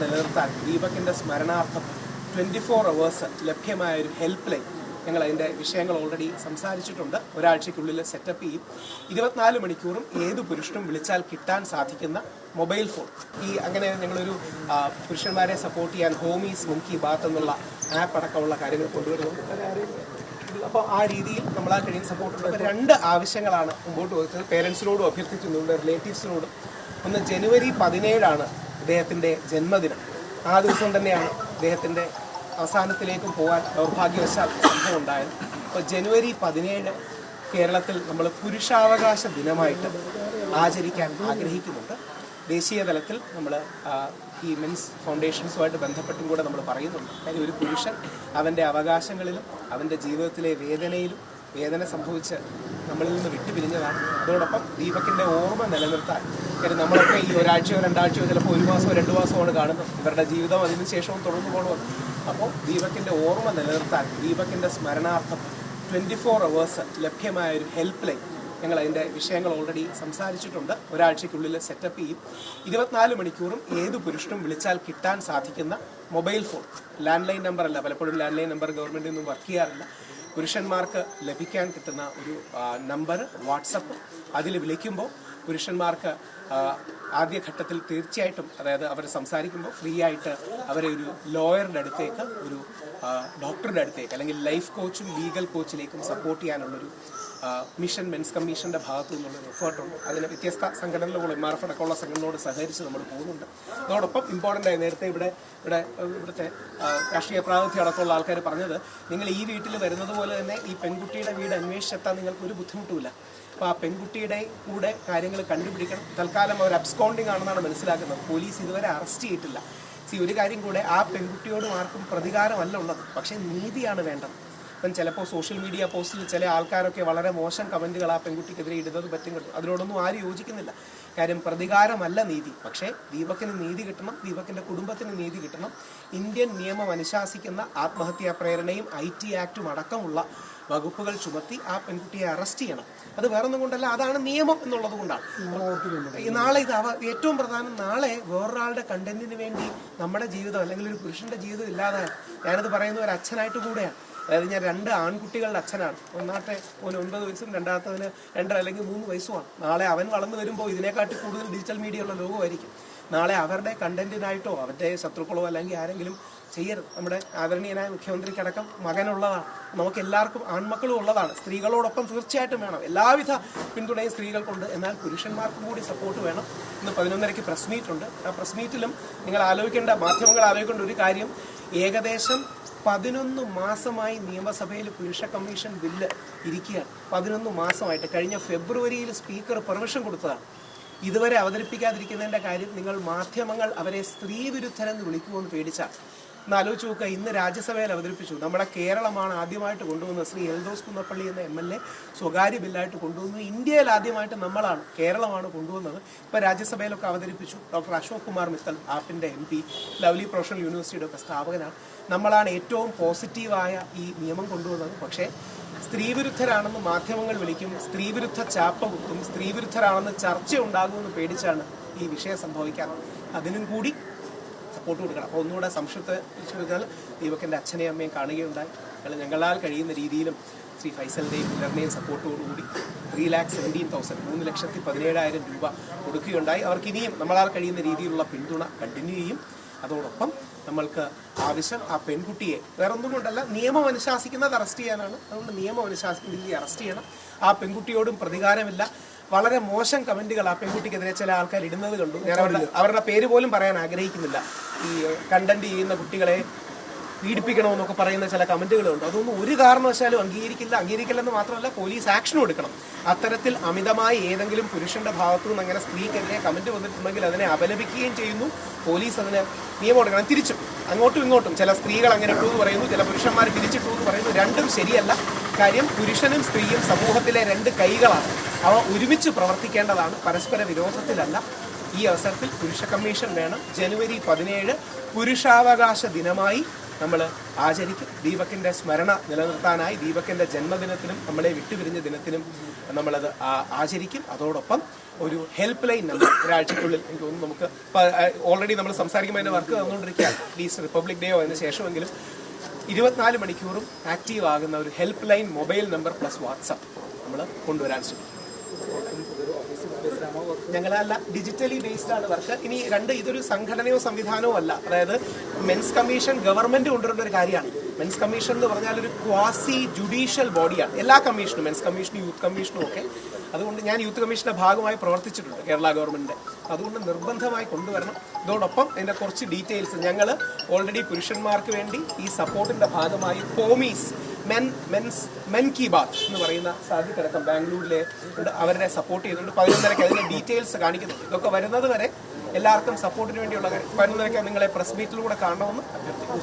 നിലനിർത്താൻ ദീപകിൻ്റെ സ്മരണാർത്ഥം 24 hours ലഭ്യമായ ഒരു ഹെൽപ്പ് ലൈൻ ഞങ്ങൾ അതിൻ്റെ വിഷയങ്ങൾ ഓൾറെഡി സംസാരിച്ചിട്ടുണ്ട്. ഒരാഴ്ചയ്ക്കുള്ളിൽ സെറ്റപ്പ് ചെയ്യും. 24 മണിക്കൂറും ഏത് പുരുഷനും വിളിച്ചാൽ കിട്ടാൻ സാധിക്കുന്ന മൊബൈൽ ഫോൺ. അങ്ങനെ ഞങ്ങളൊരു പുരുഷന്മാരെ സപ്പോർട്ട് ചെയ്യാൻ ഹോമീസ് മുങ്കി ബാത്ത് എന്നുള്ള ആപ്പ് അടക്കമുള്ള കാര്യങ്ങൾ കൊണ്ടുവരുന്നു. അപ്പോൾ ആ രീതിയിൽ നമ്മളാ കഴിയുന്ന സപ്പോർട്ടുണ്ട്. 2 ആവശ്യങ്ങളാണ് മുമ്പോട്ട് വെച്ചത്. പേരൻസിനോടും അഭ്യർത്ഥിക്കുന്നുണ്ട്, റിലേറ്റീവ്സിനോടും. ഒന്ന്, ജനുവരി 17 ഇദ്ദേഹത്തിൻ്റെ ജന്മദിനം. ആ ദിവസം തന്നെയാണ് ഇദ്ദേഹത്തിൻ്റെ അവസാനത്തിലേക്കും പോകാൻ ദൗർഭാഗ്യവശാൽ സംഭവം ഉണ്ടായത്. അപ്പോൾ ജനുവരി 17 കേരളത്തിൽ നമ്മൾ പുരുഷാവകാശ ദിനമായിട്ട് ആചരിക്കാൻ ആഗ്രഹിക്കുന്നുണ്ട്. ദേശീയ തലത്തിൽ നമ്മൾ ഈ മെൻസ് ഫൗണ്ടേഷൻസുമായിട്ട് ബന്ധപ്പെട്ടും കൂടെ നമ്മൾ പറയുന്നുണ്ട്. കാര്യം ഒരു പുരുഷൻ അവൻ്റെ അവകാശങ്ങളിലും അവൻ്റെ ജീവിതത്തിലെ വേദന സംഭവിച്ച് നമ്മളിൽ നിന്ന് വിട്ടുപിരിഞ്ഞതാണ്. അതോടൊപ്പം ദീപകിൻ്റെ ഓർമ്മ നിലനിർത്താൻ, കാര്യം നമ്മളൊക്കെ ഈ ഒരാഴ്ചയോ 2 ആഴ്ചയോ ചിലപ്പോൾ 1 മാസമോ 2 മാസമാണ് കാണുന്നത്. ഇവരുടെ ജീവിതം അതിന് ശേഷവും തുടർന്നു പോകണമെന്ന്. അപ്പോൾ ദീപകിൻ്റെ ഓർമ്മ നിലനിർത്താൻ ദീപകിൻ്റെ സ്മരണാർത്ഥം 24 hours ലഭ്യമായ ഒരു ഹെൽപ്പ് ലൈൻ ഞങ്ങൾ അതിൻ്റെ വിഷയങ്ങൾ ഓൾറെഡി സംസാരിച്ചിട്ടുണ്ട്. ഒരാഴ്ചയ്ക്കുള്ളിൽ സെറ്റപ്പ് ചെയ്യും. 24 മണിക്കൂറും ഏത് പുരുഷനും വിളിച്ചാൽ കിട്ടാൻ സാധിക്കുന്ന mobile phone. Land line number അല്ല, പലപ്പോഴും ലാൻഡ് ലൈൻ നമ്പർ ഗവൺമെൻറ്റിൽ നിന്നും വർക്ക് ചെയ്യാറില്ല. പുരുഷന്മാർക്ക് ലഭിക്കാൻ കിട്ടുന്ന ഒരു നമ്പർ വാട്സപ്പ്. അതിൽ വിളിക്കുമ്പോൾ പുരുഷന്മാർക്ക് ആദ്യഘട്ടത്തിൽ തീർച്ചയായിട്ടും, അതായത് അവർ സംസാരിക്കുമ്പോൾ ഫ്രീ ആയിട്ട് അവരെ ഒരു ലോയറുടെ അടുത്തേക്ക്, ഒരു ഡോക്ടറുടെ അടുത്തേക്ക്, അല്ലെങ്കിൽ ലൈഫ് കോച്ചും ലീഗൽ കോച്ചിലേക്കും സപ്പോർട്ട് ചെയ്യാനുള്ളൊരു മിഷൻ മെൻസ് കമ്മീഷൻ്റെ ഭാഗത്തു നിന്നുള്ളൊരു എഫേർട്ടുണ്ട്. അതിന് വ്യത്യസ്ത സംഘടനകളോട്, MRF അടക്കമുള്ള സംഘടനകളോട് സഹകരിച്ച് നമ്മൾ പോകുന്നുണ്ട്. അതോടൊപ്പം ഇമ്പോർട്ടൻ്റ് ആയി നേരത്തെ ഇവിടുത്തെ രാഷ്ട്രീയ പ്രാതിനിധ്യം അടക്കമുള്ള ആൾക്കാർ പറഞ്ഞത്, നിങ്ങൾ ഈ വീട്ടിൽ വരുന്നത് പോലെ തന്നെ ഈ പെൺകുട്ടിയുടെ വീട് അന്വേഷിച്ചെത്താൻ നിങ്ങൾക്കൊരു ബുദ്ധിമുട്ടുമില്ല. അപ്പോൾ ആ പെൺകുട്ടിയുടെ കൂടെ കാര്യങ്ങൾ കണ്ടുപിടിക്കണം. തൽക്കാലം അവർ അബ്സ്കോണ്ടിങ് ആണെന്നാണ് മനസ്സിലാക്കുന്നത്. പോലീസ് ഇതുവരെ അറസ്റ്റ് ചെയ്തിട്ടില്ല. ഒരു കാര്യം കൂടെ, ആ പെൺകുട്ടിയോട് ആർക്കും പ്രതികാരമല്ല ഉള്ളത്, പക്ഷേ നീതിയാണ് വേണ്ടത്. അപ്പം ചിലപ്പോൾ സോഷ്യൽ മീഡിയ പോസ്റ്റിൽ ചില ആൾക്കാരൊക്കെ വളരെ മോശം കമൻറ്റുകൾ ആ പെൺകുട്ടിക്കെതിരെ ഇടുന്നത് പറ്റും. അതിനോടൊന്നും ആരും യോജിക്കുന്നില്ല. കാര്യം പ്രതികാരമല്ല നീതി. പക്ഷേ ദീപകിന് നീതി കിട്ടണം, ദീപകിൻ്റെ കുടുംബത്തിന് നീതി കിട്ടണം. ഇന്ത്യൻ നിയമം അനുശാസിക്കുന്ന ആത്മഹത്യാ പ്രേരണയും IT ആക്റ്റും അടക്കമുള്ള വകുപ്പുകൾ ചുമത്തി ആ പെൺകുട്ടിയെ അറസ്റ്റ് ചെയ്യണം. അത് വേറൊന്നും കൊണ്ടല്ല, അതാണ് നിയമം എന്നുള്ളത് കൊണ്ടാണ്. നാളെ ഏറ്റവും പ്രധാനം, നാളെ വേറൊരാളുടെ കണ്ടന്റിന് വേണ്ടി നമ്മുടെ ജീവിതം അല്ലെങ്കിൽ ഒരു പുരുഷന്റെ ജീവിതം ഇല്ലാതായ, ഞാനത് പറയുന്ന ഒരു അച്ഛനായിട്ട് കൂടെയാണ്. അതായത് ഞാൻ 2 ആൺകുട്ടികളുടെ അച്ഛനാണ്. ഒന്നാമത്തെ മോന് 9 വയസ്സും രണ്ടാമത്തവന് 2 അല്ലെങ്കിൽ 3 വയസ്സുമാണ്. നാളെ അവൻ വളർന്നു വരുമ്പോൾ ഇതിനെക്കാട്ടി കൂടുതൽ ഡിജിറ്റൽ മീഡിയ ഉള്ള ലോകമായിരിക്കും. നാളെ അവരുടെ കണ്ടന്റിനായിട്ടോ അവരുടെ ശത്രുക്കളോ അല്ലെങ്കിൽ ആരെങ്കിലും ചെയ്യരുത്. നമ്മുടെ ആദരണീയനായ മുഖ്യമന്ത്രിക്കടക്കം മകനുള്ളതാണ്, നമുക്ക് എല്ലാവർക്കും ആൺമക്കളും ഉള്ളതാണ്. സ്ത്രീകളോടൊപ്പം തീർച്ചയായിട്ടും വേണം, എല്ലാവിധ പിന്തുണയും സ്ത്രീകൾക്കുണ്ട്. എന്നാൽ പുരുഷന്മാർക്കും കൂടി സപ്പോർട്ട് വേണം. ഇന്ന് 11:30 പ്രസ് മീറ്റ് ഉണ്ട്. ആ പ്രസ് മീറ്റിലും നിങ്ങൾ മാധ്യമങ്ങൾ ആലോചിക്കേണ്ട ഒരു കാര്യം, ഏകദേശം 11 മാസമായി നിയമസഭയിൽ പുരുഷ കമ്മീഷൻ ബില്ല് ഇരിക്കുകയാണ്. 11 മാസമായിട്ട്. കഴിഞ്ഞ ഫെബ്രുവരിയിൽ സ്പീക്കർ പെർമിഷൻ കൊടുത്തതാണ്. ഇതുവരെ അവതരിപ്പിക്കാതിരിക്കുന്നതിൻ്റെ കാര്യം, നിങ്ങൾ മാധ്യമങ്ങൾ അവരെ സ്ത്രീ വിരുദ്ധരെന്ന് വിളിക്കുമെന്ന് പേടിച്ചാൽ ഒന്ന് ആലോചിച്ച് നോക്കുക. ഇന്ന് രാജ്യസഭയിൽ അവതരിപ്പിച്ചു. നമ്മുടെ കേരളമാണ് ആദ്യമായിട്ട് കൊണ്ടുവന്നത്. ശ്രീ എൽദോസ് കുന്നപ്പള്ളി എന്ന MLA സ്വകാര്യ ബില്ലായിട്ട് കൊണ്ടുവന്നു. ഇന്ത്യയിൽ ആദ്യമായിട്ട് കേരളമാണ് കൊണ്ടുവന്നത്. ഇപ്പോൾ രാജ്യസഭയിലൊക്കെ അവതരിപ്പിച്ചു. ഡോക്ടർ അശോക് കുമാർ മിത്തൽ, ആപ്പിൻ്റെ MP, ലവ്ലി പ്രൊഫഷണൽ യൂണിവേഴ്സിറ്റിയുടെ ഒക്കെ സ്ഥാപകനാണ്. നമ്മളാണ് ഏറ്റവും പോസിറ്റീവായ ഈ നിയമം കൊണ്ടുവന്നത്. പക്ഷേ സ്ത്രീവിരുദ്ധരാണെന്ന് മാധ്യമങ്ങൾ വിളിക്കും, സ്ത്രീവിരുദ്ധ ചാപ്പ കുത്തും, സ്ത്രീവിരുദ്ധരാണെന്ന് ചർച്ച ഉണ്ടാകുമെന്ന് പേടിച്ചാണ് ഈ വിഷയം സംഭവിക്കാറ്. അതിനും കൂടി സപ്പോർട്ട് കൊടുക്കണം. അപ്പോൾ ഒന്നുകൂടെ സംക്ഷിപ്തിച്ചു കഴിഞ്ഞാൽ, ദീപകിൻ്റെ അച്ഛനെയും അമ്മയും കാണുകയുണ്ടായി. ഞങ്ങളാൽ കഴിയുന്ന രീതിയിലും ശ്രീ ഫൈസലിൻ്റെയും പിള്ളറിൻ്റെയും സപ്പോർട്ടോടുകൂടി 3,17,000 3,17,000 രൂപ കൊടുക്കുകയുണ്ടായി. അവർക്ക് ഇനിയും നമ്മളാൽ കഴിയുന്ന രീതിയിലുള്ള പിന്തുണ കണ്ടിന്യൂ ചെയ്യും. അതോടൊപ്പം നമ്മൾക്ക് ആവശ്യം ആ പെൺകുട്ടിയെ വേറൊന്നും കൊണ്ടല്ല, നിയമം അനുശാസിക്കുന്നത് അറസ്റ്റ് ചെയ്യാനാണ്. അതുകൊണ്ട് നിയമം അനുശാസിക്കുന്ന രീതിയിൽ അറസ്റ്റ് ചെയ്യണം. ആ പെൺകുട്ടിയോടും പ്രതികാരമില്ല. വളരെ മോശം കമൻറ്റുകൾ ആ പെൺകുട്ടിക്കെതിരെ ചില ആൾക്കാർ ഇടുന്നത് കണ്ടു. ഞാൻ അവരുടെ പേര് പോലും പറയാൻ ആഗ്രഹിക്കുന്നില്ല. ഈ കണ്ടന്റ് ചെയ്യുന്ന കുട്ടികളെ പീഡിപ്പിക്കണമെന്നൊക്കെ പറയുന്ന ചില കമൻറ്റുകളുണ്ട്. അതൊന്നും ഒരു കാരണവശാലും അംഗീകരിക്കില്ലെന്ന് മാത്രമല്ല, പോലീസ് ആക്ഷനും എടുക്കണം. അത്തരത്തിൽ അമിതമായി ഏതെങ്കിലും പുരുഷന്റെ ഭാഗത്തു നിന്ന് അങ്ങനെ സ്ത്രീക്കെതിരെ കമൻറ്റ് വന്നിട്ടുണ്ടെങ്കിൽ അതിനെ അപലപിക്കുകയും ചെയ്യുന്നു. പോലീസ് അതിന് നിയമം എടുക്കണം. തിരിച്ചും അങ്ങോട്ടും ഇങ്ങോട്ടും ചില സ്ത്രീകൾ അങ്ങനെ ഇട്ടു എന്ന് പറയുന്നു, ചില പുരുഷന്മാർ തിരിച്ചിട്ടു എന്ന് പറയുന്നു. രണ്ടും ശരിയല്ല. കാര്യം പുരുഷനും സ്ത്രീയും സമൂഹത്തിലെ 2 കൈകളാണ്. അവ ഒരുമിച്ച് പ്രവർത്തിക്കേണ്ടതാണ്, പരസ്പര വിരോധത്തിലല്ല. ഈ അവസരത്തിൽ പുരുഷ കമ്മീഷൻ വേണം. ജനുവരി 17 പുരുഷാവകാശ ദിനമായി നമ്മൾ ആചരിക്കും. ദീപകിൻ്റെ സ്മരണ നിലനിർത്താനായി ദീപകിൻ്റെ ജന്മദിനത്തിനും നമ്മളെ വിട്ടുപിരിഞ്ഞ ദിനത്തിനും നമ്മളത് ആചരിക്കും. അതോടൊപ്പം ഒരു ഹെൽപ്പ് ലൈൻ നമ്പർ ഒരാഴ്ചയ്ക്കുള്ളിൽ എനിക്ക് തോന്നുന്നു നമുക്ക് ഓൾറെഡി നമ്മൾ സംസാരിക്കുമ്പോൾ അതിൻ്റെ വർക്ക് തന്നുകൊണ്ടിരിക്കുകയാണ്. അറ്റ്ലീസ്റ്റ് റിപ്പബ്ലിക് ഡേയോ അതിന് ശേഷമെങ്കിലും 24 മണിക്കൂറും ആക്റ്റീവ് ആകുന്ന ഒരു help line mobile number plus WhatsApp നമ്മൾ കൊണ്ടുവരാൻ ശ്രമിക്കും. ഞങ്ങളല്ല, ഡിജിറ്റലി ബേസ്ഡ് ആണ് വർക്ക്. ഇനി ഇതൊരു സംഘടനയോ സംവിധാനമോ അല്ല. അതായത് മെൻസ് കമ്മീഷൻ ഗവൺമെന്റ് കൊണ്ടുവരേണ്ട ഒരു കാര്യമാണ്. മെൻസ് കമ്മീഷൻ എന്ന് പറഞ്ഞാൽ ഒരു ക്വാസി ജുഡീഷ്യൽ ബോഡിയാണ്. എല്ലാ കമ്മീഷനും, മെൻസ് കമ്മീഷനും യൂത്ത് കമ്മീഷനും ഒക്കെ. അതുകൊണ്ട് ഞാൻ യൂത്ത് കമ്മീഷന്റെ ഭാഗമായി പ്രവർത്തിച്ചിട്ടുണ്ട് കേരള ഗവൺമെന്റിന്റെ. അതുകൊണ്ട് നിർബന്ധമായി കൊണ്ടുവരണം. ഇതോടൊപ്പം അതിന്റെ കുറച്ച് ഡീറ്റെയിൽസ് ഞങ്ങൾ ഓൾറെഡി പുരുഷന്മാർക്ക് വേണ്ടി ഈ സപ്പോർട്ടിന്റെ ഭാഗമായി പോമീസ് മെൻ കി ബാത്ത് എന്ന് പറയുന്ന സാധ്യതടക്കം ബാംഗ്ലൂരിലെ അവരുടെ സപ്പോർട്ട് ചെയ്തുകൊണ്ട് 11:30 അതിന്റെ ഡീറ്റെയിൽസ് കാണിക്കുന്നുണ്ട്. ഇതൊക്കെ വരുന്നത് വരെ എല്ലാവർക്കും സപ്പോർട്ടിന് വേണ്ടിയുള്ള 11:30 നിങ്ങളെ പ്രസ് മീറ്റിലൂടെ കാണണമെന്ന് അഭ്യർത്ഥിക്കുന്നു.